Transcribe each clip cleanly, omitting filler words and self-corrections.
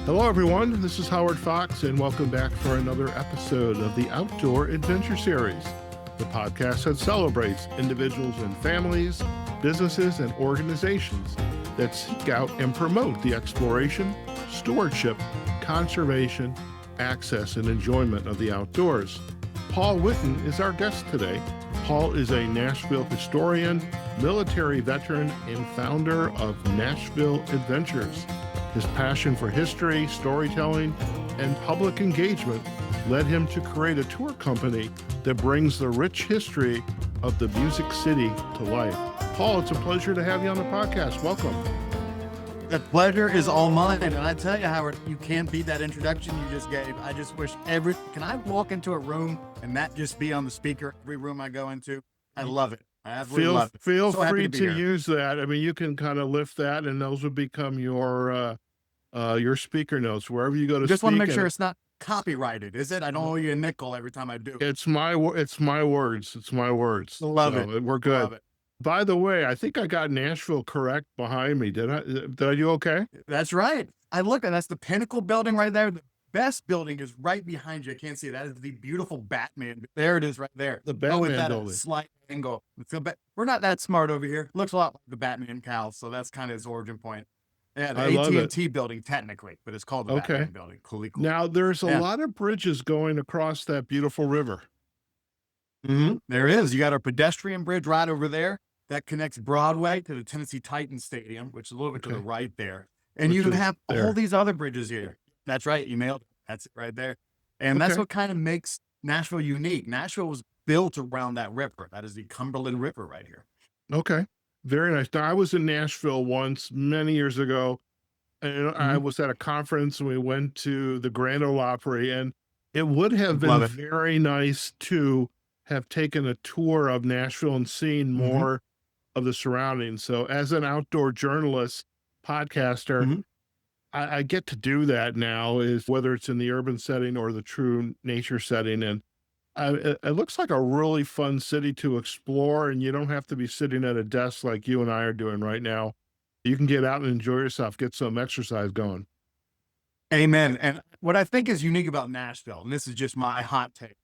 Hello, everyone. This is Howard Fox, and welcome back for another episode of the Outdoor Adventure Series, the podcast that celebrates individuals and families, businesses, and organizations that seek out and promote the exploration, stewardship, conservation, access, and enjoyment of the outdoors. Paul Whitten is our guest today. Paul is a Nashville historian, military veteran, and founder of Nashville Adventures. His passion for history, storytelling, and public engagement led him to create a tour company that brings the rich history of the Music City to life. Paul, it's a pleasure to have you on the podcast. Welcome. The pleasure is all mine. And I tell you, Howard, you can't beat that introduction you just gave. I just wish can I walk into a room and that just be on the speaker every room I go into? I love it. I absolutely love it. Feel free to use that. I mean, you can kind of lift that and those would become your speaker notes wherever you go to just speak. Want to make sure it's not copyrighted, is it? I don't owe you a nickel every time I do. It's my words. It's my words. Love it. We're good. Love it. By the way, I think I got Nashville correct behind me. Did I do okay? That's right. I look, and that's the Pinnacle building right there. The best building is right behind you. I can't see it. That is the beautiful Batman. There it is right there. The Batman with that building. Slight angle. We're not that smart over here. Looks a lot like the Batman cowl, so that's kind of his origin point. Yeah, the AT&T building technically, but it's called the Batman building. Cool. Now, there's a lot of bridges going across that beautiful river. Mm-hmm. There is. You got our pedestrian bridge right over there that connects Broadway to the Tennessee Titans Stadium, which is a little bit to the right there. And you have all these other bridges here. That's right. You nailed it. That's it right there. And that's what kind of makes Nashville unique. Nashville was built around that river. That is the Cumberland River right here. Okay. Very nice. Now, I was in Nashville once many years ago, and I was at a conference and we went to the Grand Ole Opry, and it would have been very nice to have taken a tour of Nashville and seen more of the surroundings. So as an outdoor journalist, podcaster, I get to do that now, is whether it's in the urban setting or the true nature setting. And it looks like a really fun city to explore, and you don't have to be sitting at a desk like you and I are doing right now. You can get out and enjoy yourself, get some exercise going. Amen. And what I think is unique about Nashville, and this is just my hot take,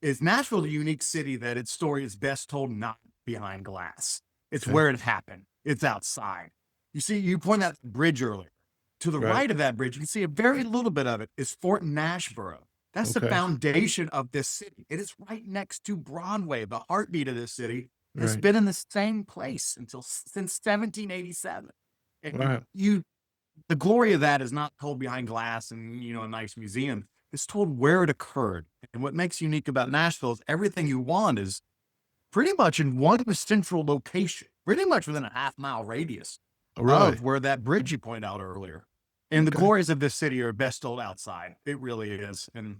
is Nashville a unique city that its story is best told not behind glass. It's where it happened. It's outside. You see, you pointed out the bridge earlier. To the right of that bridge, you can see a very little bit of it is Fort Nashboro. That's the foundation of this city. It is right next to Broadway, the heartbeat of this city. It's been in the same place since 1787. And the glory of that is not told behind glass and, a nice museum. It's told where it occurred. And what makes unique about Nashville is everything you want is pretty much in one central location, pretty much within a half-mile radius of where that bridge you pointed out earlier. And the glories of this city are best told outside. It really is. And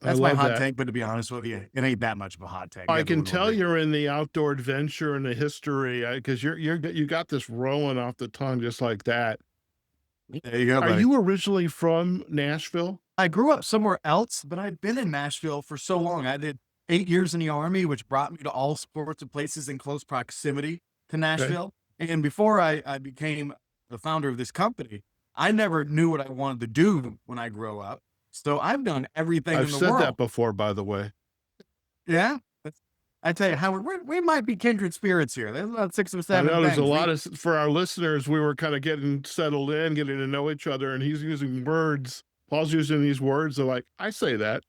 that's my hot take, but to be honest with you, it ain't that much of a hot take. I can tell you're in the outdoor adventure and the history, because you got this rolling off the tongue just like that. There you go, buddy. Are you originally from Nashville? I grew up somewhere else, but I've been in Nashville for so long. I did 8 years in the Army, which brought me to all sorts of places in close proximity to Nashville. And before I became the founder of this company, I never knew what I wanted to do when I grow up. So I've done everything in the world. I've said that before, by the way. Yeah. I tell you, Howard, we might be kindred spirits here. There's about 6 or 7 I know there's a lot of, for our listeners, we were kind of getting settled in, getting to know each other, and he's using words. Paul's using these words. They're like, I say that.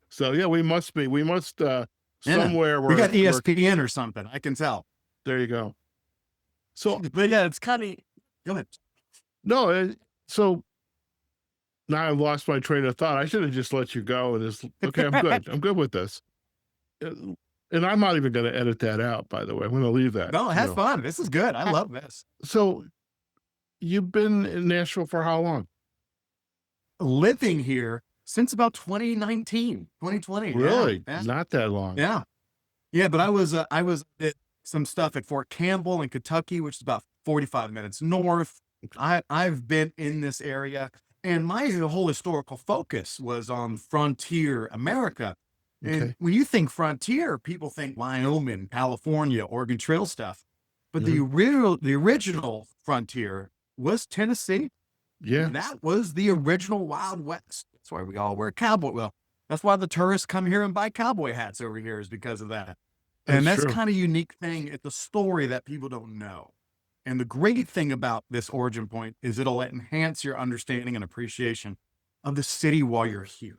So yeah, we must somewhere where we got ESPN or something. I can tell. There you go. So, but yeah, it's kind of, go ahead. No, so now I've lost my train of thought. I should have just let you go and just, okay, I'm good. I'm good with this. And I'm not even going to edit that out, by the way. I'm going to leave that. No, have fun. This is good. I love this. So you've been in Nashville for how long? Living here since about 2019, 2020. Really? Yeah. Not that long. Yeah. Yeah. But I was at some stuff at Fort Campbell in Kentucky, which is about 45 minutes north. I've been in this area, and my whole historical focus was on frontier America. And when you think frontier, people think Wyoming, California, Oregon Trail stuff. But the original frontier was Tennessee. Yeah. That was the original Wild West. That's why we all wear cowboy. Well, that's why the tourists come here and buy cowboy hats over here, is because of that. And That's that's true. kind of unique thing. It's a story that people don't know. And the great thing about this origin point is it'll enhance your understanding and appreciation of the city while you're here.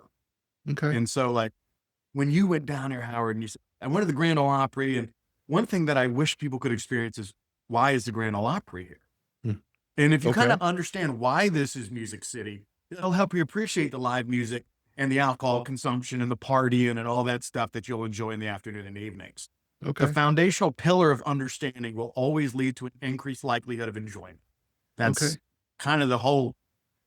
Okay. And so, like, when you went down there, Howard, and you said, I went to the Grand Ole Opry, and one thing that I wish people could experience is, why is the Grand Ole Opry here? Hmm. And if you kind Okay. of understand why this is Music City, it'll help you appreciate the live music and the alcohol consumption and the partying and all that stuff that you'll enjoy in the afternoon and evenings. The Okay. foundational pillar of understanding will always lead to an increased likelihood of enjoyment. That's Okay. kind of the whole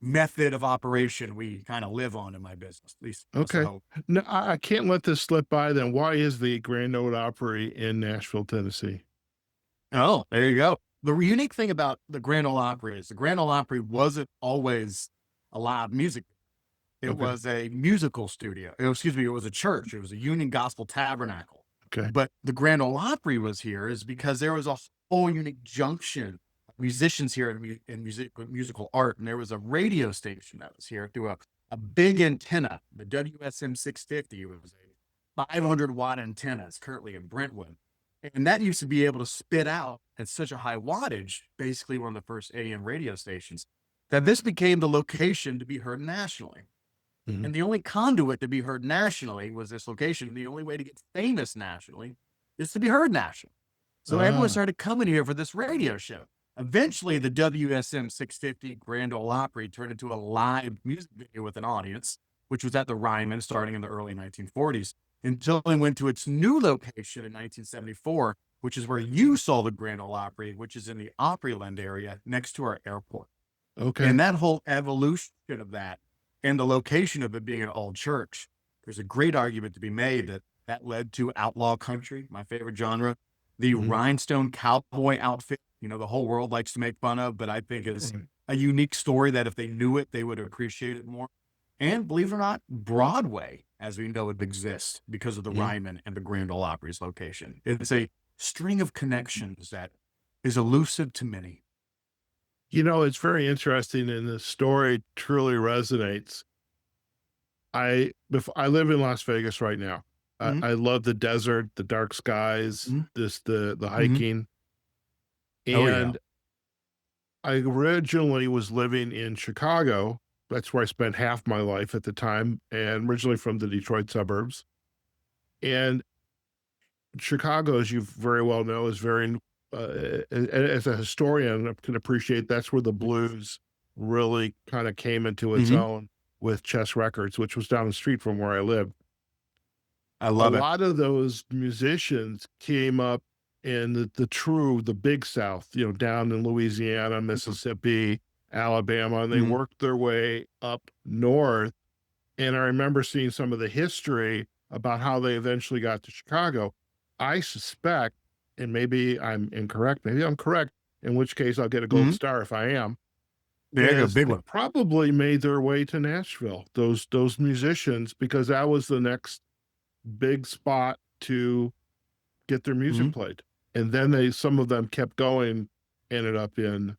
method of operation we kind of live on in my business, at least. That's the Okay. hope. No, I can't let this slip by then. Why is the Grand Ole Opry in Nashville, Tennessee? Oh, there you go. The unique thing about the Grand Ole Opry is the Grand Ole Opry wasn't always a live music. It Okay. was a musical studio. Excuse me, it was a church. It was a Union Gospel Tabernacle. Okay. But the Grand Ole Opry was here is because there was a whole unique junction of musicians here in musical art. And there was a radio station that was here through a big antenna, the WSM 650. It was a 500-watt antenna. It's currently in Brentwood. And that used to be able to spit out at such a high wattage, basically one of the first AM radio stations, that this became the location to be heard nationally. Mhm. And the only conduit to be heard nationally was this location. The only way to get famous nationally is to be heard nationally. So everyone started coming here for this radio show. Eventually, the WSM 650 Grand Ole Opry turned into a live music video with an audience, which was at the Ryman starting in the early 1940s, until it went to its new location in 1974, which is where you saw the Grand Ole Opry, which is in the Opryland area next to our airport. Okay. And that whole evolution of that and the location of it being an old church, there's a great argument to be made that that led to outlaw country, my favorite genre, the Mhm. rhinestone cowboy outfit, the whole world likes to make fun of, but I think it's Right. a unique story that if they knew it, they would appreciate it more. And believe it or not, Broadway, as we know it, exists because of the Mhm. Ryman and the Grand Ole Opry's location. It's a string of connections that is elusive to many. It's very interesting, and the story truly resonates. I live in Las Vegas right now. Mhm. I love the desert, the dark skies, Mhm. the Mhm. hiking. Oh, yeah. And I originally was living in Chicago. That's where I spent half my life at the time, and originally from the Detroit suburbs. And Chicago, as you very well know, is very, as a historian, I can appreciate that's where the blues really kind of came into its Mhm. own with Chess Records, which was down the street from where I lived. I A love it. lot of those musicians came up in the big South, down in Louisiana, Mississippi, Alabama, and they Mhm. worked their way up north. And I remember seeing some of the history about how they eventually got to Chicago. I suspect, and maybe I'm incorrect, maybe I'm correct, in which case I'll get a gold Mhm. star if I am, There you go, is big they one. probably made their way to Nashville, those musicians, because that was the next big spot to get their music Mhm. played. And then some of them kept going, ended up in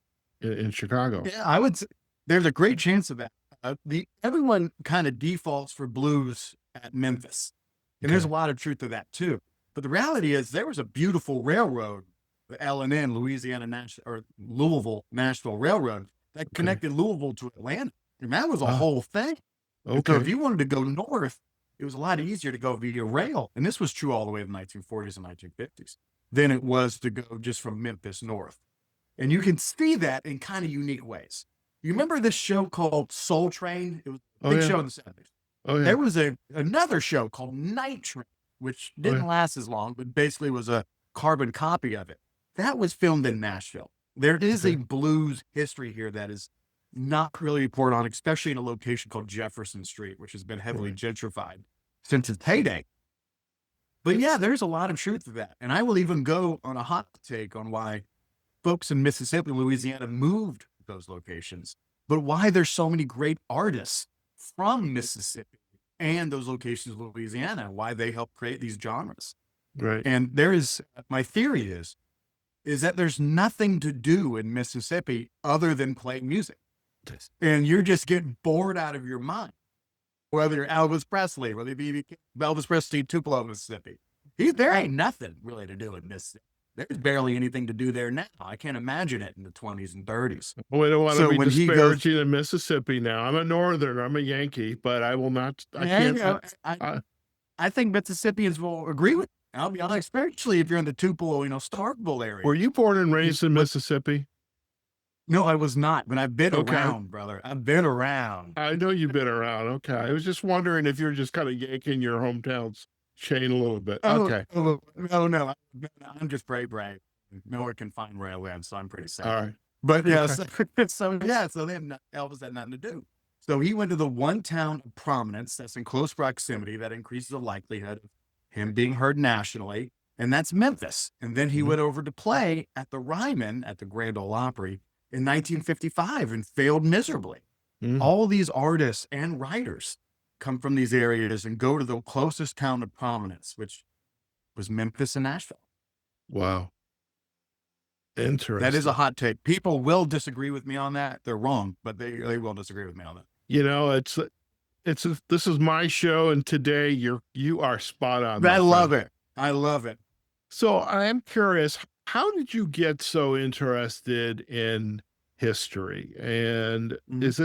Chicago. Yeah, I would say there's a great chance of that. Everyone kind of defaults for blues at Memphis, and there's a Okay. lot of truth to that too. But the reality is there was a beautiful railroad, the L&N, Louisville Nashville Railroad, that Okay. connected Louisville to Atlanta, and that was a Ah, whole thing. And so if okay. you wanted to go north, it was a lot easier to go via rail, and this was true all the way to the 1940s and 1950s, than it was to go just from Memphis north. And you can see that in kind of unique ways. You remember this show called Soul Train? It was a Oh, big yeah. show in the 70s. Oh, yeah. There was another show called Night Train, which Oh, yeah. didn't last as long, but basically was a carbon copy of it. That was filmed in Nashville. There is a Okay. blues history here that is not really reported on, especially in a location called Jefferson Street, which has been heavily Right. gentrified since its heyday. But yeah, there's a lot of truth to that. And I will even go on a hot take on why folks in Mississippi and Louisiana moved to those locations, but why there's so many great artists from Mississippi and those locations of Louisiana, why they helped create these genres. Right. And my theory is that there's nothing to do in Mississippi other than play music. and you're just getting bored out of your mind. Whether you're Elvis Presley, whether it be Elvis Presley, Tupelo, Mississippi, there ain't nothing really to do in Mississippi. There's barely anything to do there now. I can't imagine it in the 20s and 30s. We don't want to So be when he goes, disparaging in Mississippi now. I'm a Northerner. I'm a Yankee, but I will not. I can't. I think Mississippians will agree with me. I'll be honest, especially if you're in the Tupelo, Starkville area. Were you born and raised in Mississippi? No, I was not, but I've been Okay. around, brother. I've been around. I know you've been around. Okay. I was just wondering if you're just kind of yanking your hometown's chain a little bit. Okay. No. I'm just brave. No one can find where I live, so I'm pretty safe. All right. But yeah, so Elvis had nothing to do. So he went to the one town of prominence that's in close proximity that increases the likelihood of him being heard nationally, and that's Memphis. And then he went over to play at the Ryman at the Grand Ole Opry in 1955 and failed miserably. All these artists and writers come from these areas and go to the closest town of prominence, which was Memphis and Nashville. Wow. Interesting. That is a hot take. People will disagree with me on that. They're wrong, but they will disagree with me on that. This is my show, and today you are spot on. I love it. I love it. So I am curious, how did you get so interested in history? And was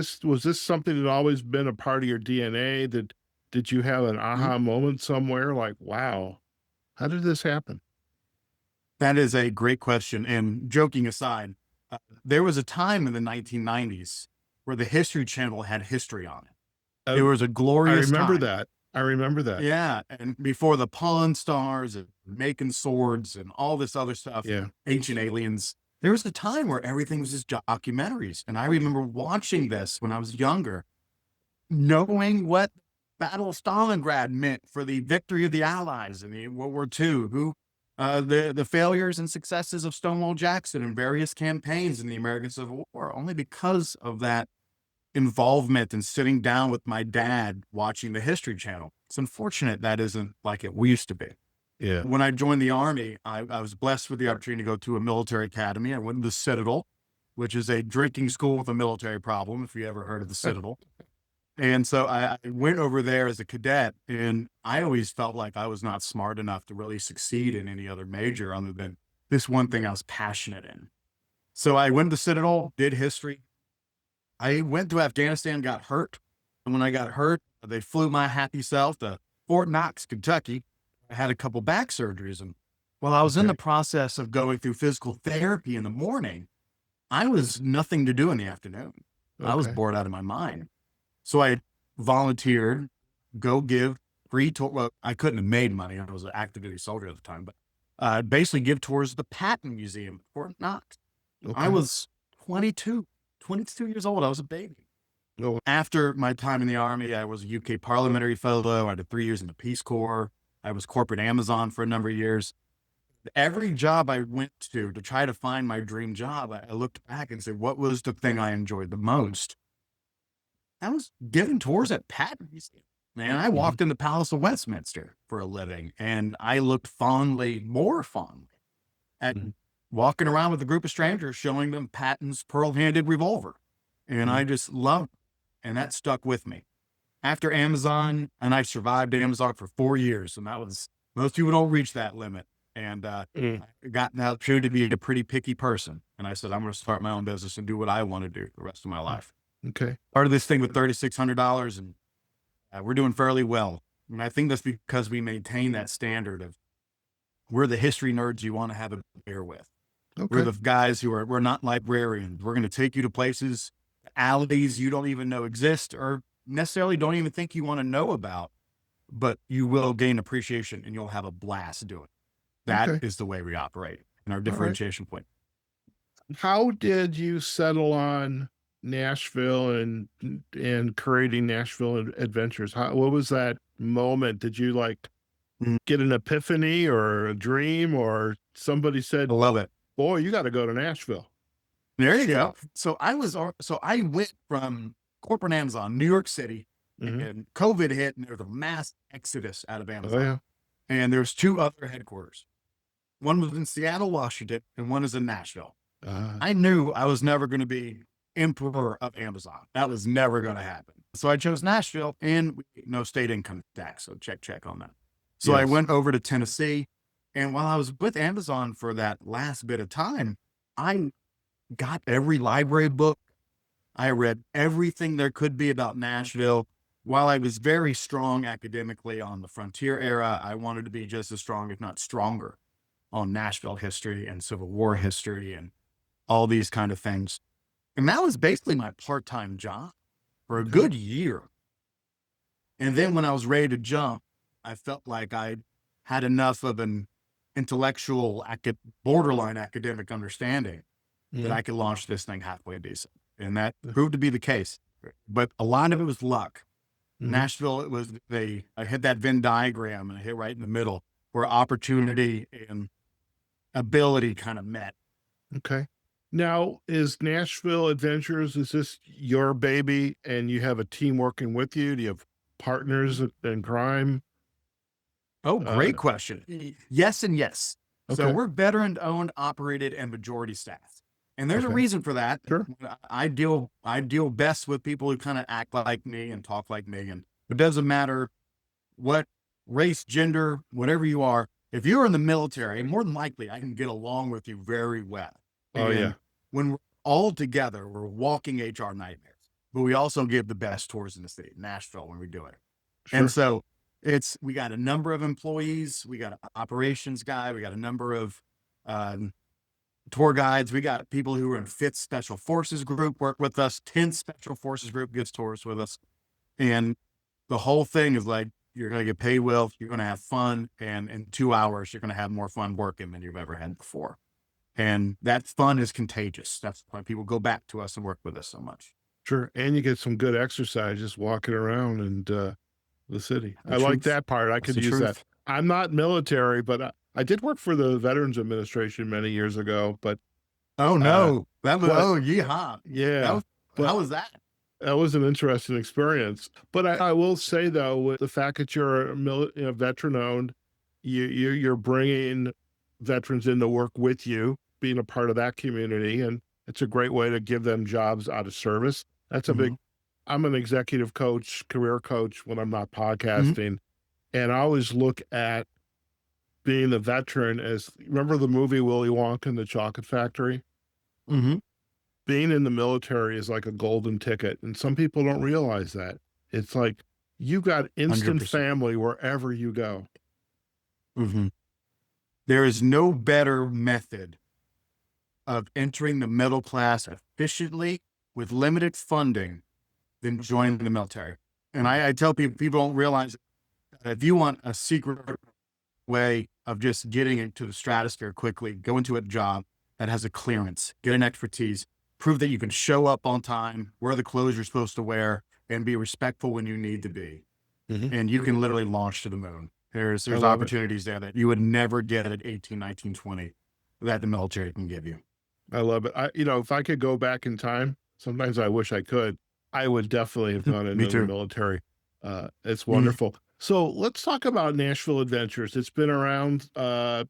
this something that always been a part of your DNA? Did you have an aha moment somewhere like, wow, how did this happen? That is a great question. And joking aside, there was a time in the 1990s where the History Channel had history on it. It was a glorious I time. remember that. Yeah. And before the Pawn Stars and making swords and all this other stuff, Ancient Aliens, there was a time where everything was just documentaries. And I remember watching this when I was younger, knowing what Battle of Stalingrad meant for the victory of the Allies in the World War II, the failures and successes of Stonewall Jackson and various campaigns in the American Civil War, only because of that involvement and sitting down with my dad watching the History Channel. It's unfortunate that isn't like it used to be. Yeah. When I joined the Army, I was blessed with the opportunity to go to a military academy. I went to the Citadel, which is a drinking school with a military problem, if you ever heard of the Citadel. And so I went over there as a cadet, and I always felt like I was not smart enough to really succeed in any other major other than this one thing I was passionate in. So I went to the Citadel, did history. I went to Afghanistan, got hurt. And when I got hurt, they flew my happy self to Fort Knox, Kentucky. I had a couple back surgeries. And while I was in the process of going through physical therapy in the morning, I was nothing to do in the afternoon. I was bored out of my mind. So I volunteered, go give free tour. Well, I couldn't have made money. I was an active duty soldier at the time, but basically give tours of the Patton Museum at Fort Knox. I was 22 years old. I was a baby. After my time in the Army, I was a UK parliamentary fellow. I did 3 years in the Peace Corps. I was corporate Amazon for a number of years. Every job I went to try to find my dream job, I looked back and said, what was the thing I enjoyed the most? I was giving tours at Patton Museum. Man, I walked in the Palace of Westminster for a living, and I looked more fondly at walking around with a group of strangers, showing them Patton's pearl-handed revolver. And I just loved it, and that stuck with me. After Amazon, and I survived Amazon for 4 years, and that was, most people don't reach that limit. And I got an opportunity to be a pretty picky person. And I said, I'm going to start my own business and do what I want to do the rest of my life. Okay. Started this thing with $3,600, and we're doing fairly well. And I think that's because we maintain that standard of we're the history nerds you want to have a beer with. We're the guys we're not librarians. We're going to take you to places, alleys you don't even know exist or necessarily don't even think you want to know about, but you will gain appreciation and you'll have a blast doing it. That is the way we operate and our differentiation point. How did you settle on Nashville and creating Nashville Adventures? What was that moment? Did you get an epiphany or a dream, or somebody said, I love it, boy, you got to go to Nashville? There you go. So I went from corporate Amazon, New York City, and COVID hit, and there was a mass exodus out of Amazon. And there's 2 other headquarters. One was in Seattle, Washington, and one is in Nashville. I knew I was never going to be emperor of Amazon. That was never going to happen. So I chose Nashville, and no state income tax. So check on that. So I went over to Tennessee, and while I was with Amazon for that last bit of time, I got every library book. I read everything there could be about Nashville. While I was very strong academically on the frontier era, I wanted to be just as strong, if not stronger, on Nashville history and Civil War history and all these kind of things. And that was basically my part-time job for a good year. And then when I was ready to jump, I felt like I had enough of an intellectual, borderline academic understanding that I could launch this thing halfway decent. And that proved to be the case. But a lot of it was luck. Nashville, it was I hit that Venn diagram and I hit right in the middle where opportunity and ability kind of met. Okay. Now, is Nashville Adventures, is this your baby and you have a team working with you? Do you have partners in crime? Oh, great question. Yes and yes. So Okay. we're veteran owned, operated, and majority staffed. And there's a reason for that. Sure. I deal best with people who kind of act like me and talk like me. And it doesn't matter what race, gender, whatever you are. If you're in the military, more than likely I can get along with you very well. Oh, yeah. When we're all together, we're walking HR nightmares, but we also give the best tours in the city, Nashville, when we do it. Sure. And so we got a number of employees, we got an operations guy, we got a number of tour guides, we got people who are in 5th Special Forces Group work with us, 10th Special Forces Group gets tours with us. And the whole thing is like, you're going to get paid well, you're going to have fun, and in 2 hours, you're going to have more fun working than you've ever had before. And that fun is contagious. That's why people go back to us and work with us so much. Sure. And you get some good exercise just walking around and the city. I like that part. I could use that. I'm not military, but I did work for the Veterans Administration many years ago. But oh no, that was yeehaw. Yeah. How was that? That was an interesting experience. But I will say though, with the fact that you're veteran owned, you're bringing veterans in to work with you, being a part of that community, and it's a great way to give them jobs out of service. That's a big. I'm an executive coach, career coach when I'm not podcasting, and I always look at being the veteran as, remember the movie Willy Wonka and the Chocolate Factory? Being in the military is like a golden ticket, and some people don't realize that. It's like you got instant 100%. Family wherever you go. There is no better method of entering the middle class efficiently with limited funding than joining the military. And I tell people don't realize that if you want a secret way of just getting into the stratosphere quickly, go into a job that has a clearance, get an expertise, prove that you can show up on time, wear the clothes you're supposed to wear, and be respectful when you need to be. And you can literally launch to the moon. There's opportunities there that you would never get at 18, 19, 20 that the military can give you. I love it. If I could go back in time, sometimes I wish I could, I would definitely have gone into the military. It's wonderful. So let's talk about Nashville Adventures. It's been around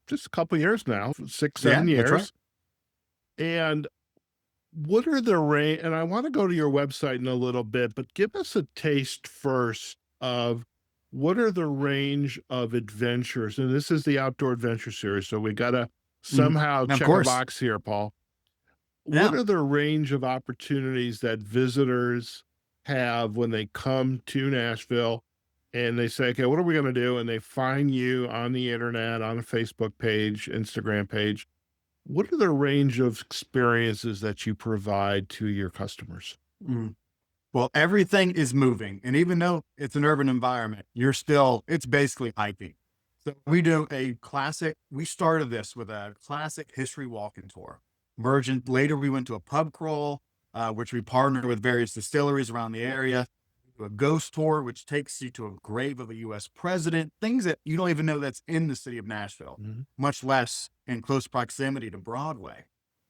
just a couple of years now, 6, 7 years. That's right. And what are the and I want to go to your website in a little bit, but give us a taste first of what are the range of adventures? And this is the Outdoor Adventure Series, so we got to somehow check a box here, Paul. What are the range of opportunities that visitors have when they come to Nashville and they say, okay, what are we going to do? And they find you on the internet, on a Facebook page, Instagram page. What are the range of experiences that you provide to your customers? Well, everything is moving. And even though it's an urban environment, it's basically hiking. So we started this with a classic history walking tour. Later, we went to a pub crawl, which we partnered with various distilleries around the area, to a ghost tour, which takes you to a grave of a U.S. president, things that you don't even know that's in the city of Nashville, much less in close proximity to Broadway.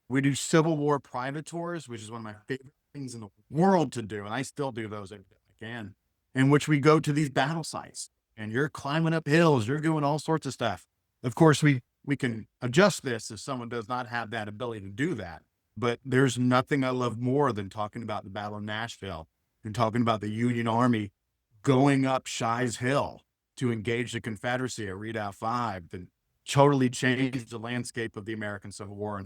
We do Civil War private tours, which is one of my favorite things in the world to do, and I still do those every time I can, in which we go to these battle sites, and you're climbing up hills, you're doing all sorts of stuff. Of course, we can adjust this if someone does not have that ability to do that, But there's nothing I love more than talking about the Battle of Nashville and talking about the Union Army going up Shies Hill to engage the Confederacy at Redoubt 5 that totally changed the landscape of the American Civil War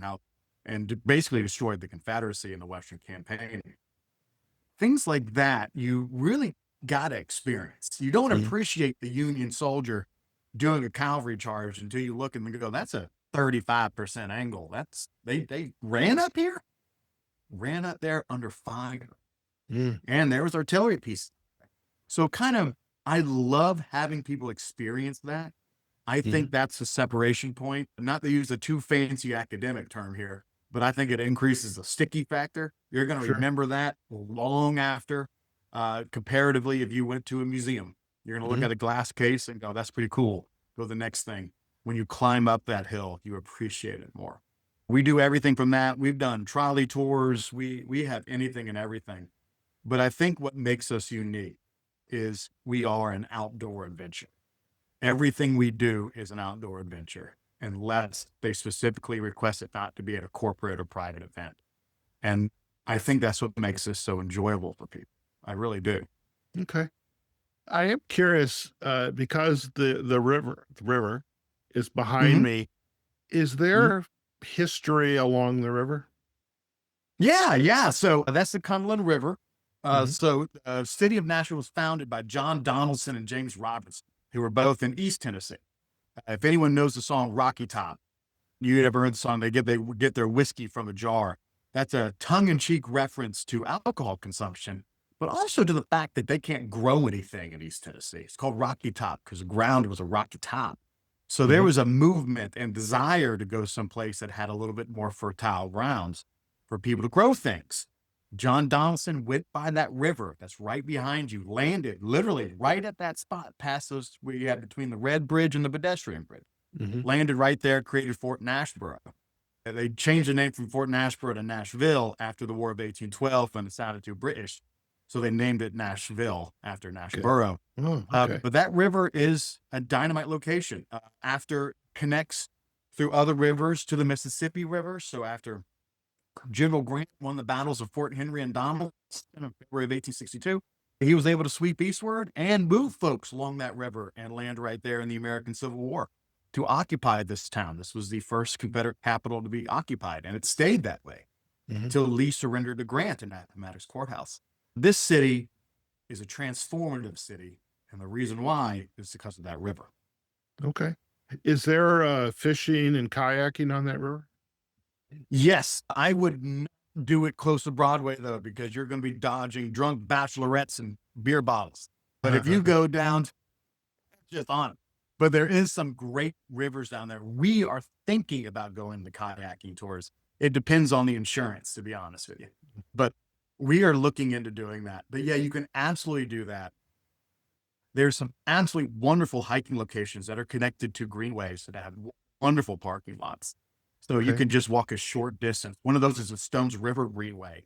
and basically destroyed the Confederacy in the Western Campaign. Things like that, you really got to experience. You don't appreciate the Union soldier doing a cavalry charge until you look and go, that's a 35% angle. They ran up there under fire. And there was artillery piece. So I love having people experience that. I think that's a separation point. Not to use a too fancy academic term here, but I think it increases the sticky factor. You're going to remember that long after, comparatively, if you went to a museum. You're going to look at a glass case and go, that's pretty cool. Go to the next thing. When you climb up that hill, you appreciate it more. We do everything from that. We've done trolley tours. We have anything and everything. But I think what makes us unique is we are an outdoor adventure. Everything we do is an outdoor adventure, unless they specifically request it not to be at a corporate or private event. And I think that's what makes this so enjoyable for people. I really do. Okay. I am curious, because the river is behind me. Is there history along the river? Yeah. So that's the Cumberland River. So the city of Nashville was founded by John Donaldson and James Robertson, who were both in East Tennessee. If anyone knows the song Rocky Top, you ever heard the song, they get their whiskey from a jar. That's a tongue-in-cheek reference to alcohol consumption, but also to the fact that they can't grow anything in East Tennessee. It's called Rocky Top because the ground was a rocky top. So there was a movement and desire to go someplace that had a little bit more fertile grounds for people to grow things. John Donaldson went by that river that's right behind you, landed literally right at that spot, past those where you had between the Red Bridge and the pedestrian bridge. Landed right there, created Fort Nashboro. They changed the name from Fort Nashboro to Nashville after the War of 1812 when it sounded too British. So they named it Nashville after Nashboro. But that river is a dynamite location. After connects through other rivers to the Mississippi River. So after General Grant won the battles of Fort Henry and Donelson in February of 1862, he was able to sweep eastward and move folks along that river and land right there in the American Civil War to occupy this town. This was the first Confederate capital to be occupied, and it stayed that way until Lee surrendered to Grant in Appomattox Courthouse. This city is a transformative city, and the reason why is because of that river. Okay. Is there fishing and kayaking on that river? Yes, I would not do it close to Broadway, though, because you're going to be dodging drunk bachelorettes and beer bottles. But if you go down, just on it. But there is some great rivers down there. We are thinking about going to kayaking tours. It depends on the insurance, to be honest with you. But we are looking into doing that. But yeah, you can absolutely do that. There's some absolutely wonderful hiking locations that are connected to greenways that have wonderful parking lots. So you can just walk a short distance. One of those is the Stones River Greenway,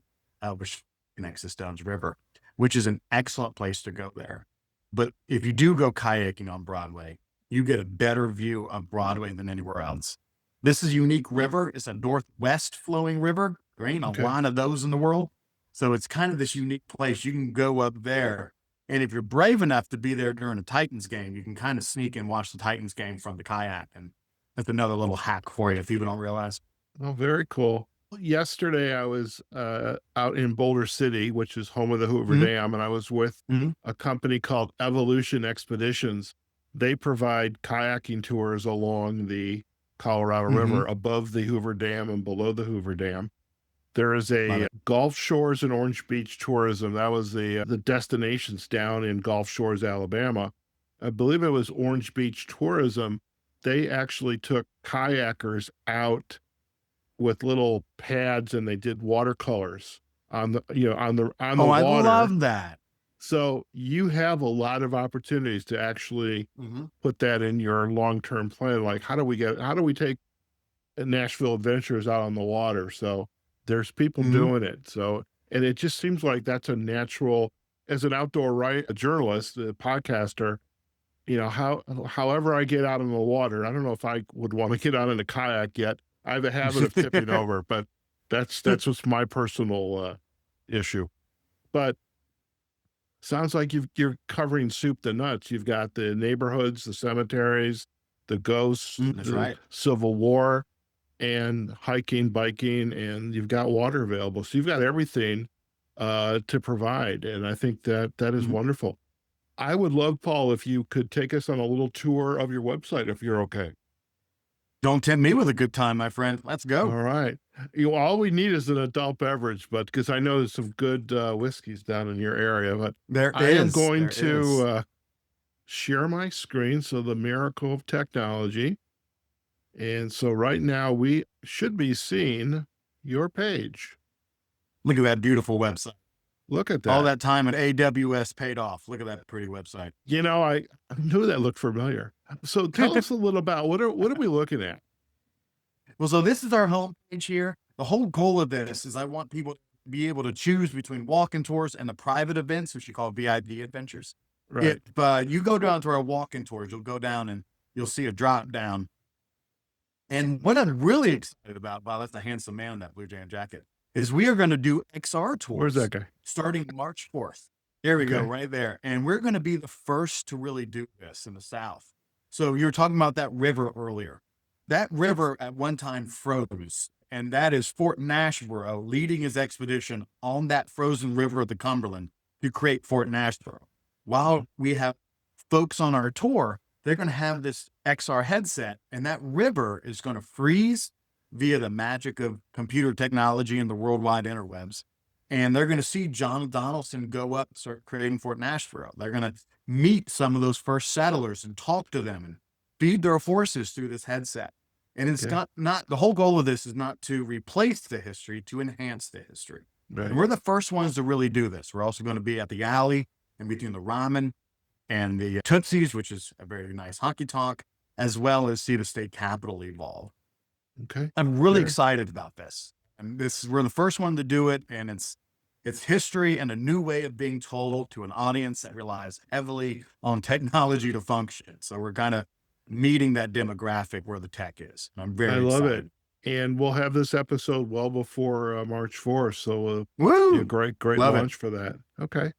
which connects to Stones River, which is an excellent place to go there. But if you do go kayaking on Broadway, you get a better view of Broadway than anywhere else. This is a unique river. It's a northwest flowing river. There ain't a lot of those in the world. So it's kind of this unique place. You can go up there. And if you're brave enough to be there during a Titans game, you can kind of sneak and watch the Titans game from the kayak. And that's another little hack for you if people don't realize. Oh, very cool. Yesterday, I was out in Boulder City, which is home of the Hoover Dam, and I was with a company called Evolution Expeditions. They provide kayaking tours along the Colorado River above the Hoover Dam and below the Hoover Dam. There is a Gulf Shores and Orange Beach tourism. That was the destinations down in Gulf Shores, Alabama. I believe it was Orange Beach tourism. They actually took kayakers out with little pads and they did watercolors on the water. I love that. So you have a lot of opportunities to actually put that in your long-term plan. Like, how do we take Nashville Adventures out on the water? So there's people doing it. So, and it just seems like that's a natural, as an outdoor journalist, a podcaster, however I get out on the water, I don't know if I would want to get out in a kayak yet. I have a habit of tipping over, but That's what's my personal issue. But sounds like you're covering soup to nuts. You've got the neighborhoods, the cemeteries, the ghosts, That's the right. Civil War, and hiking, biking, and you've got water available. So you've got everything to provide. And I think that is Mhm. wonderful. I would love, Paul, if you could take us on a little tour of your website, if you're okay. Don't tempt me with a good time, my friend. Let's go. All right. All we need is an adult beverage, but because I know there's some good whiskeys down in your area, but There I am is. going There to is. share my screen. So the miracle of technology. And so right now we should be seeing your page. Look at that beautiful website. Look at All that. that time at AWS paid off. Look at that pretty website. I knew that looked familiar. So tell us a little about what are we looking at? Well, so this is our homepage here. The whole goal of this is I want people to be able to choose between walk-in tours and the private events, which you call VIP adventures. Right. If you go down to our walk-in tours, you'll go down and you'll see a drop down. And what I'm really excited about, wow, that's a handsome man in that blue jam jacket, is we are going to do XR tours. Where's that guy? Starting March 4th. There we go, Okay. right there. And we're going to be the first to really do this in the South. So you were talking about that river earlier. That river at one time froze, and that is Fort Nashville leading his expedition on that frozen river of the Cumberland to create Fort Nashville. While we have folks on our tour, they're going to have this XR headset, and that river is going to freeze via the magic of computer technology and the worldwide interwebs. And they're going to see John Donaldson go up and start creating Fort Nashville. They're going to meet some of those first settlers and talk to them and feed their horses through this headset. And it's Okay. not the whole goal of this is not to replace the history, to enhance the history. Right. And we're the first ones to really do this. We're also going to be at the alley in between the ramen and the Tootsies, which is a very nice hockey talk, as well as see the state capitol evolve. Okay. I'm really Sure. excited about this. And we're the first one to do it, and it's history and a new way of being told to an audience that relies heavily on technology to function. So we're kind of meeting that demographic where the tech is. And I'm very I love excited. it. And we'll have this episode well before March 4th. So be a Woo! great Love it. launch for that. Okay.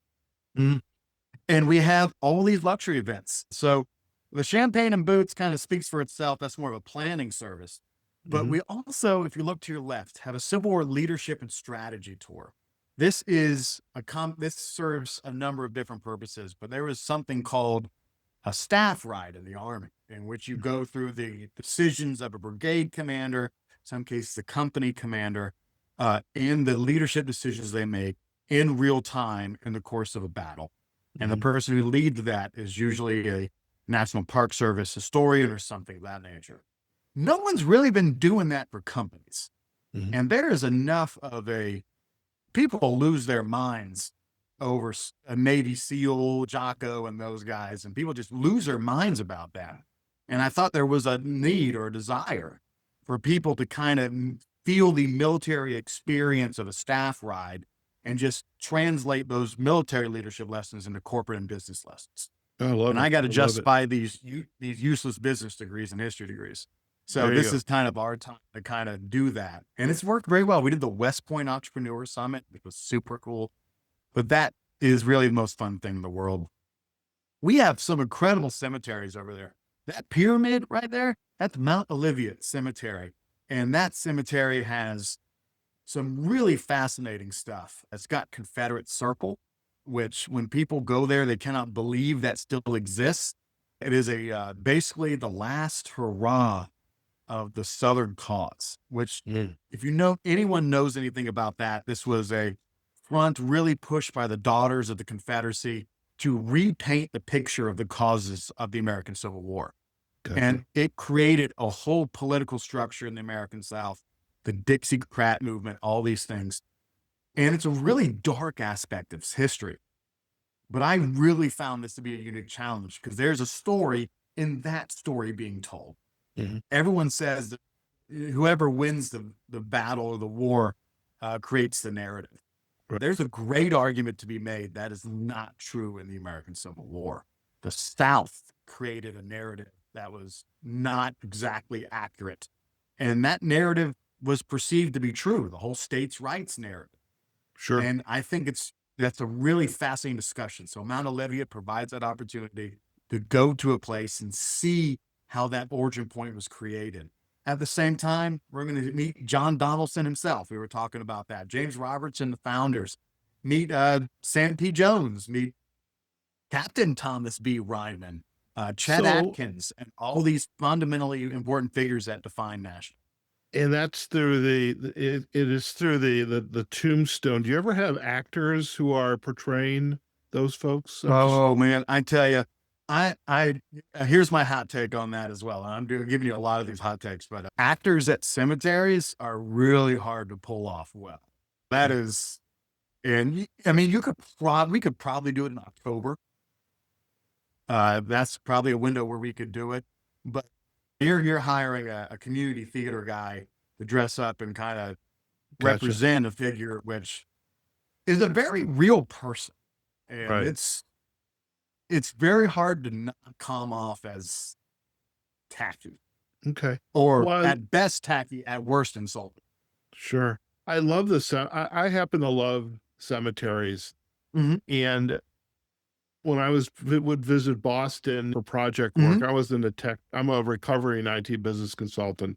And we have all these luxury events. So the Champagne and Boots kind of speaks for itself. That's more of a planning service. But Mhm. we also, if you look to your left, have a Civil War leadership and strategy tour. This is this serves a number of different purposes, but there is something called a staff ride in the Army, in which you go through the decisions of a brigade commander, in some cases a company commander, and the leadership decisions they make in real time in the course of a battle. And the Mhm. person who leads that is usually a National Park Service historian or something of that nature. No one's really been doing that for companies. Mhm. And there is enough of people lose their minds over a Navy SEAL, Jocko, and those guys, and people just lose their minds about that. And I thought there was a need or a desire for people to kind of feel the military experience of a staff ride and just translate those military leadership lessons into corporate and business lessons. I love And it. I got to love it. justify these useless business degrees and history degrees. So There you this go. is kind of our time to kind of do that. And it's worked very well. We did the West Point Entrepreneur Summit, which was super cool. But that is really the most fun thing in the world. We have some incredible cemeteries over there. That pyramid right there, that's Mount Olivia Cemetery. And that cemetery has some really fascinating stuff. It's got Confederate Circle, which when people go there, they cannot believe that still exists. It is basically the last hurrah of the Southern cause, which if anyone knows anything about that, this was a front really pushed by the Daughters of the Confederacy to repaint the picture of the causes of the American Civil War. Gotcha. And it created a whole political structure in the American South, the Dixiecrat movement, all these things. And it's a really dark aspect of history. But I really found this to be a unique challenge because there's a story in that story being told. Mhm. Everyone says that whoever wins the battle or the war creates the narrative. Right. There's a great argument to be made that is not true in the American Civil War. The South created a narrative that was not exactly accurate. And that narrative was perceived to be true, the whole states' rights narrative. Sure. And I think that's a really fascinating discussion. So Mount Olivet provides that opportunity to go to a place and see how that origin point was created. At the same time, we're going to meet John Donaldson himself. We were talking about that. James Robertson, the founders. Meet Sam P. Jones. Meet Captain Thomas B. Ryman, Chet Atkins, and all these fundamentally important figures that define Nashville. And that's through it is through the tombstone. Do you ever have actors who are portraying those folks? Man, I tell you, here's my hot take on that as well. I'm giving you a lot of these hot takes, but actors at cemeteries are really hard to pull off well. That is, and I mean, we could probably do it in October. That's probably a window where we could do it, but you're hiring a community theater guy to dress up and kind of represent a figure, which is a very real person. And it's very hard to not come off as tacky. Okay. Or at best tacky, at worst insulting. Sure. I love this. I happen to love cemeteries. And when I would visit Boston for project work, I was I'm a recovering IT business consultant.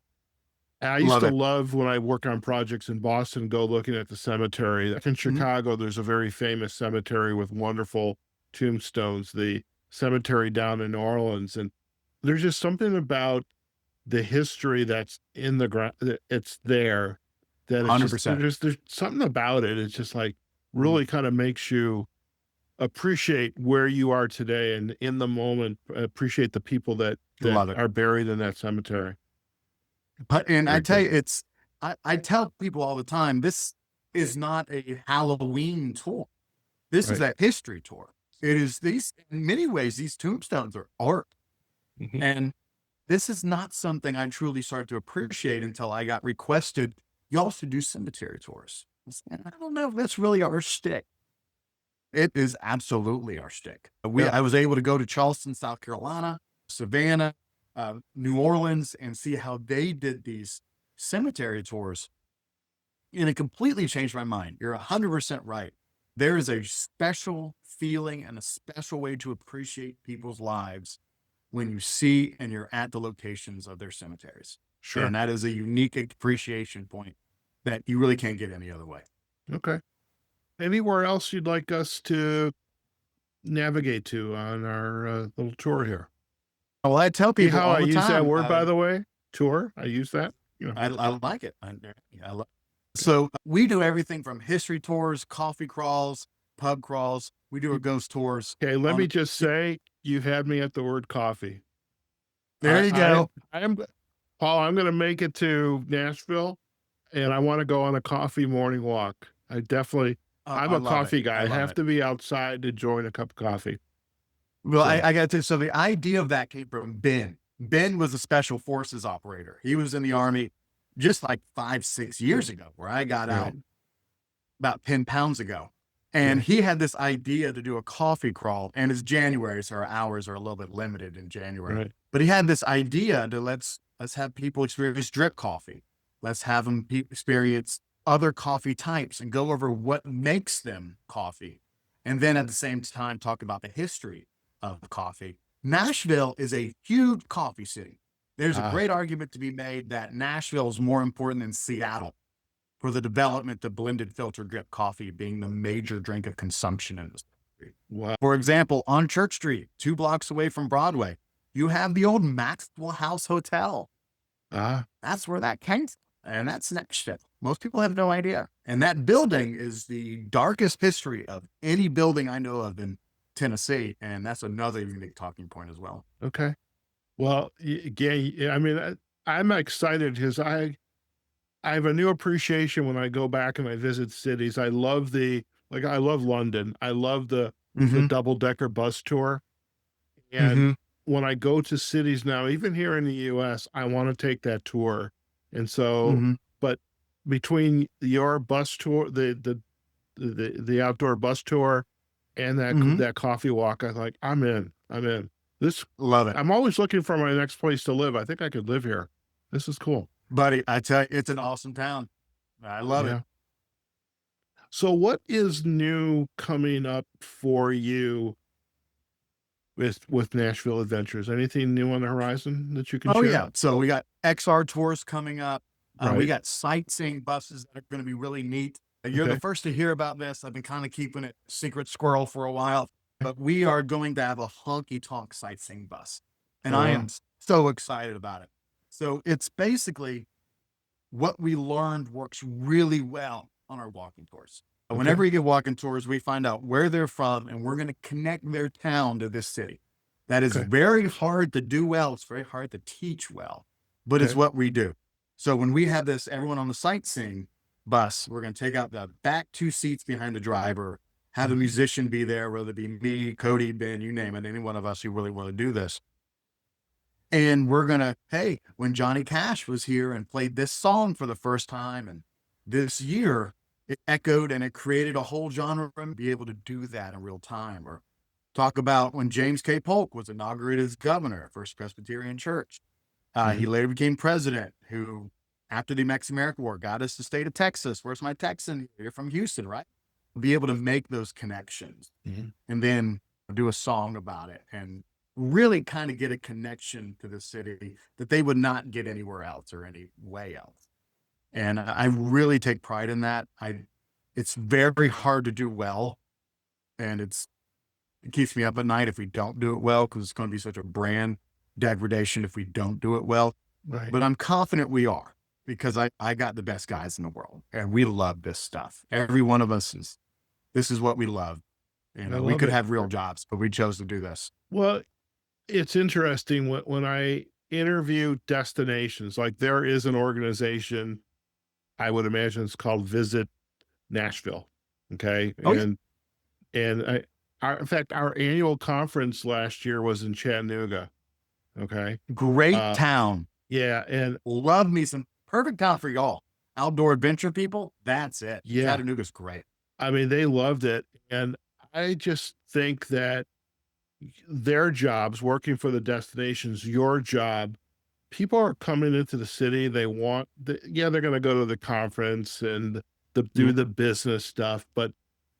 And I used to love when I work on projects in Boston, go looking at the cemetery. Like in Chicago, there's a very famous cemetery with wonderful tombstones, the cemetery down in New Orleans. And there's just something about the history that's in the ground. It's there. That 100%. There's something about it. It's just like really kind of makes you appreciate where you are today and in the moment, appreciate the people that are buried in that cemetery. And I tell you, I tell people all the time, this is not a Halloween tour. This is a history tour. It is in many ways, these tombstones are art. And this is not something I truly started to appreciate until I got requested. You also do cemetery tours. And I don't know if that's really our shtick. It is absolutely our shtick. I was able to go to Charleston, South Carolina, Savannah, New Orleans, and see how they did these cemetery tours. And it completely changed my mind. You're 100% right. There is a special feeling and a special way to appreciate people's lives when you see and you're at the locations of their cemeteries. Sure. And that is a unique appreciation point that you really can't get any other way. Okay. Anywhere else you'd like us to navigate to on our little tour here? Well, I tell people how all I the use time, that word, by the way, tour. I use that. I like it. So we do everything from history tours, coffee crawls, pub crawls. We do ghost tours. Okay, let me just say, you had me at the word coffee. There you go. Paul, I'm going to make it to Nashville, and I want to go on a coffee morning walk. I'm a coffee guy. I have to be outside to join a cup of coffee. Well, I got to. So the idea of that came from Ben. Ben was a special forces operator. He was in the Army just like 5-6 years ago, where I got out about 10 pounds ago. And he had this idea to do a coffee crawl, and it's January, so our hours are a little bit limited in January. Right. But he had this idea to let's have people experience drip coffee. Let's have them experience other coffee types and go over what makes them coffee. And then at the same time, talk about the history of coffee. Nashville is a huge coffee city. There's a great argument to be made that Nashville is more important than Seattle for the development of blended filter drip coffee being the major drink of consumption in this country. Wow. For example, on Church Street, 2 blocks away from Broadway, you have the old Maxwell House Hotel. That's where that came from. And that's Nashville. Most people have no idea. And that building is the darkest history of any building I know of in Tennessee. And that's another unique talking point as well. Okay. Well, again, I mean, I'm excited because I have a new appreciation when I go back and I visit cities. I love I love London. I love the double-decker bus tour. And when I go to cities now, even here in the US, I want to take that tour. And so, but between your bus tour, the outdoor bus tour and that coffee walk, I'm in. Love it. I'm always looking for my next place to live. I think I could live here. This is cool. Buddy, I tell you, it's an awesome town. I love it. Yeah. So what is new coming up for you with Nashville Adventures? Anything new on the horizon that you can Oh share? yeah. So we got XR tours coming up. We Right. got sightseeing buses that are going to be really neat. You're the Okay. first to hear about this. I've been kind of keeping it secret squirrel for a while, but we are going to have a honky tonk sightseeing bus. And Oh, I wow. am so excited about it. So it's basically what we learned works really well on our walking tours. Okay. Whenever you get walking tours, we find out where they're from and we're going to connect their town to this city. That is Okay. very hard to do well. It's very hard to teach well, but it's Okay. what we do. So when we have this, everyone on the sightseeing bus, we're going to take out the back two seats behind the driver, have a musician be there, whether it be me, Cody, Ben, you name it, any one of us who really want to do this. And we're going to, hey, when Johnny Cash was here and played this song for the first time, and this year it echoed and it created a whole genre, and be able to do that in real time. Or talk about when James K. Polk was inaugurated as governor of First Presbyterian Church. He later became president, who, after the Mexican-American War, got us the state of Texas. Where's my Texan? You're from Houston, right? Be able to make those connections and then do a song about it and really kind of get a connection to the city that they would not get anywhere else or any way else. And I really take pride in that. It's very hard to do well, and it keeps me up at night if we don't do it well, because it's going to be such a brand degradation if we don't do it well. Right. But I'm confident we are, because I got the best guys in the world and we love this stuff. Every one of us this is what we love. You I know, we love could it. have real jobs, but we chose to do this. Well, it's interesting when I interview destinations, like there is an organization, I would imagine it's called Visit Nashville. Okay. Oh, yeah. And in fact, our annual conference last year was in Chattanooga. Okay. Great Uh, town. yeah. And Love me some perfect town for y'all. Outdoor adventure people. That's it. yeah, Chattanooga's great. I mean, they loved it. And I just think that their jobs, working for the destinations, your job, people are coming into the city. They want yeah, they're going to go to the conference and do Mhm. the business stuff, but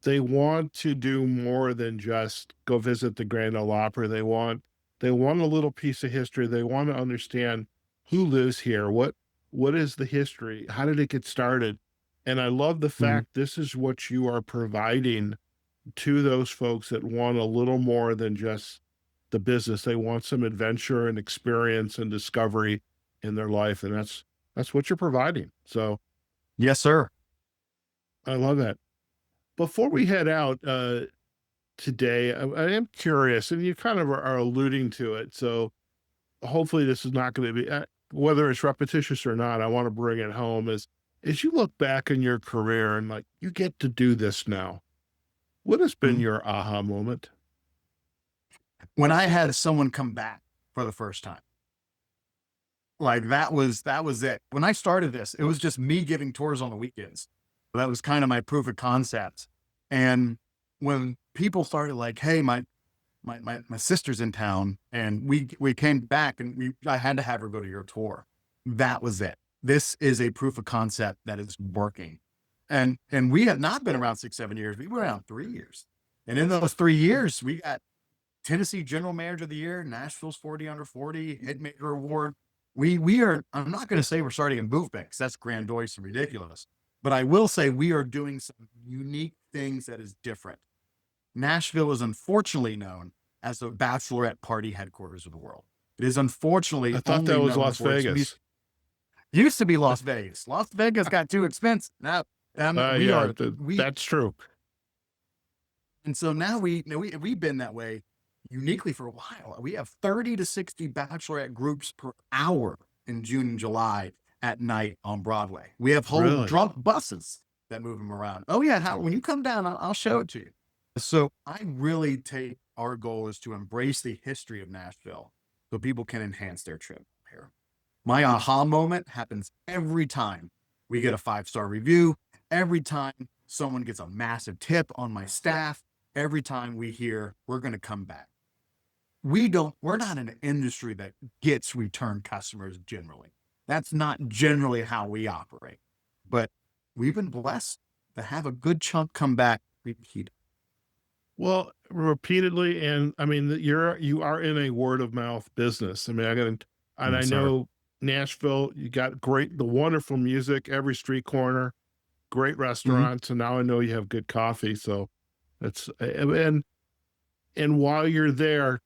they want to do more than just go visit the Grand Ole Opry. They want a little piece of history. They want to understand who lives here. What is the history? How did it get started? And I love the Mhm. fact this is what you are providing to those folks that want a little more than just the business. They want some adventure and experience and discovery in their life, and that's what you're providing. So Yes, sir. I love that. Before we head out today, I am curious, and you kind of are alluding to it. So hopefully, this is not going to be whether it's repetitious or not. I want to bring it home as you look back in your career and like you get to do this now. What has been Mhm. your aha moment? When I had someone come back for the first time, like that was it. When I started this, it was just me giving tours on the weekends. That was kind of my proof of concept. And when people started like, hey, my sister's in town, and we came back and I had to have her go to your tour. That was it. This is a proof of concept that is working. And we have not been around 6-7 years. We were around 3 years. And in those 3 years, we got Tennessee General Manager of the Year, Nashville's 40 Under 40, Hitmaker Award. We are, I'm not going to say we're starting in movement, because that's grandiose and ridiculous, but I will say we are doing some unique things that is different. Nashville is unfortunately known as the bachelorette party headquarters of the world. It is unfortunately I thought that only was known Las for its Vegas. used to be Las Vegas. Las Vegas got too expensive. Now, we Yeah, are, that's true. and so now we've been that way uniquely for a while. We have 30 to 60 bachelorette groups per hour in June and July at night on Broadway. We have whole Really? drunk buses that move them around. Oh yeah, when you come down, I'll show it to you. So I really take our goal is to embrace the history of Nashville so people can enhance their trip here. My aha moment happens every time we get a 5-star review, every time someone gets a massive tip on my staff, every time we hear we're going to come back. We're not in an industry that gets return customers generally. That's not generally how we operate, but we've been blessed to have a good chunk come back repeat. Well, repeatedly, and I mean, you are in a word of mouth business. I mean, and I Yes, sir. know Nashville, you got the wonderful music, every street corner, great Mhm. restaurants, and now I know you have good coffee. So that's and while you're there,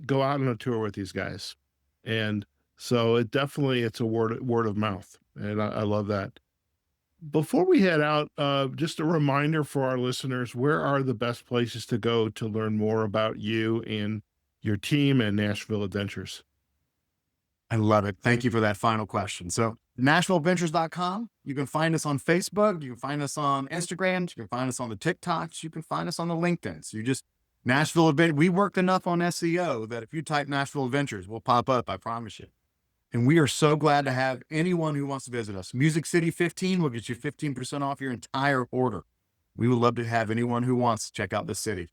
go out on a tour with these guys, and so it's a word of mouth, and I love that. Before we head out, just a reminder for our listeners, where are the best places to go to learn more about you and your team and Nashville Adventures? I love it. Thank you for that final question. So NashvilleAdventures.com. You can find us on Facebook. You can find us on Instagram. You can find us on the TikToks. You can find us on the LinkedIn. So you just Nashville Adventure. We worked enough on SEO that if you type Nashville Adventures, we'll pop up. I promise you. And we are so glad to have anyone who wants to visit us. Music City 15 will get you 15% off your entire order. We would love to have anyone who wants to check out the city.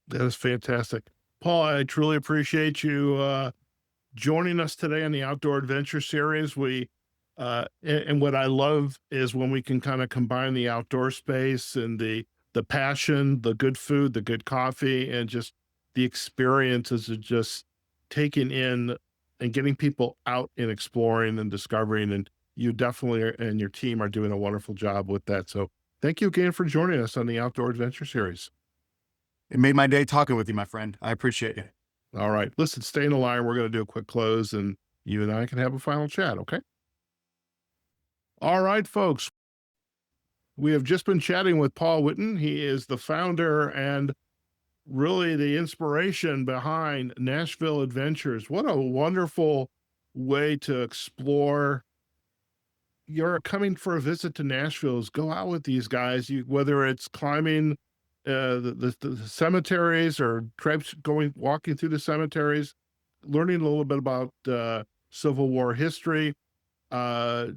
That is fantastic. Paul, I truly appreciate you joining us today on the Outdoor Adventure Series. And what I love is when we can kind of combine the outdoor space and the passion, the good food, the good coffee, and just the experiences of just taking in and getting people out and exploring and discovering. And you definitely and your team are doing a wonderful job with that. So thank you again for joining us on the Outdoor Adventure Series. It made my day talking with you, my friend. I appreciate you. All right. Listen, stay in the line. We're going to do a quick close and you and I can have a final chat. Okay. All right, folks. We have just been chatting with Paul Whitten. He is the founder and really the inspiration behind Nashville Adventures. What a wonderful way to explore. You're coming for a visit to Nashville, is go out with these guys, whether it's climbing the cemeteries or walking through the cemeteries, learning a little bit about Civil War history, uh,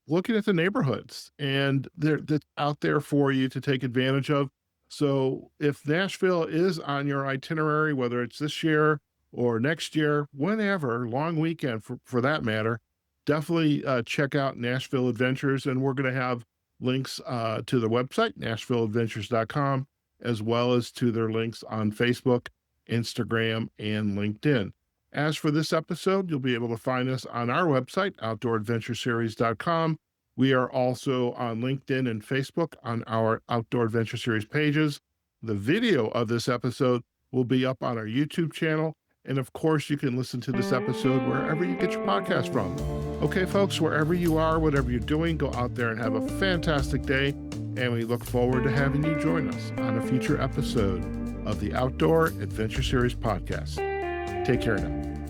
looking at the neighborhoods, and that's out there for you to take advantage of. So if Nashville is on your itinerary, whether it's this year or next year, whenever, long weekend for that matter, definitely check out Nashville Adventures. And we're going to have links to the website, NashvilleAdventures.com, as well as to their links on Facebook, Instagram, and LinkedIn. As for this episode, you'll be able to find us on our website, OutdoorAdventureSeries.com. We are also on LinkedIn and Facebook on our Outdoor Adventure Series pages. The video of this episode will be up on our YouTube channel. And of course, you can listen to this episode wherever you get your podcast from. Okay, folks, wherever you are, whatever you're doing, go out there and have a fantastic day. And we look forward to having you join us on a future episode of the Outdoor Adventure Series podcast. Take care now.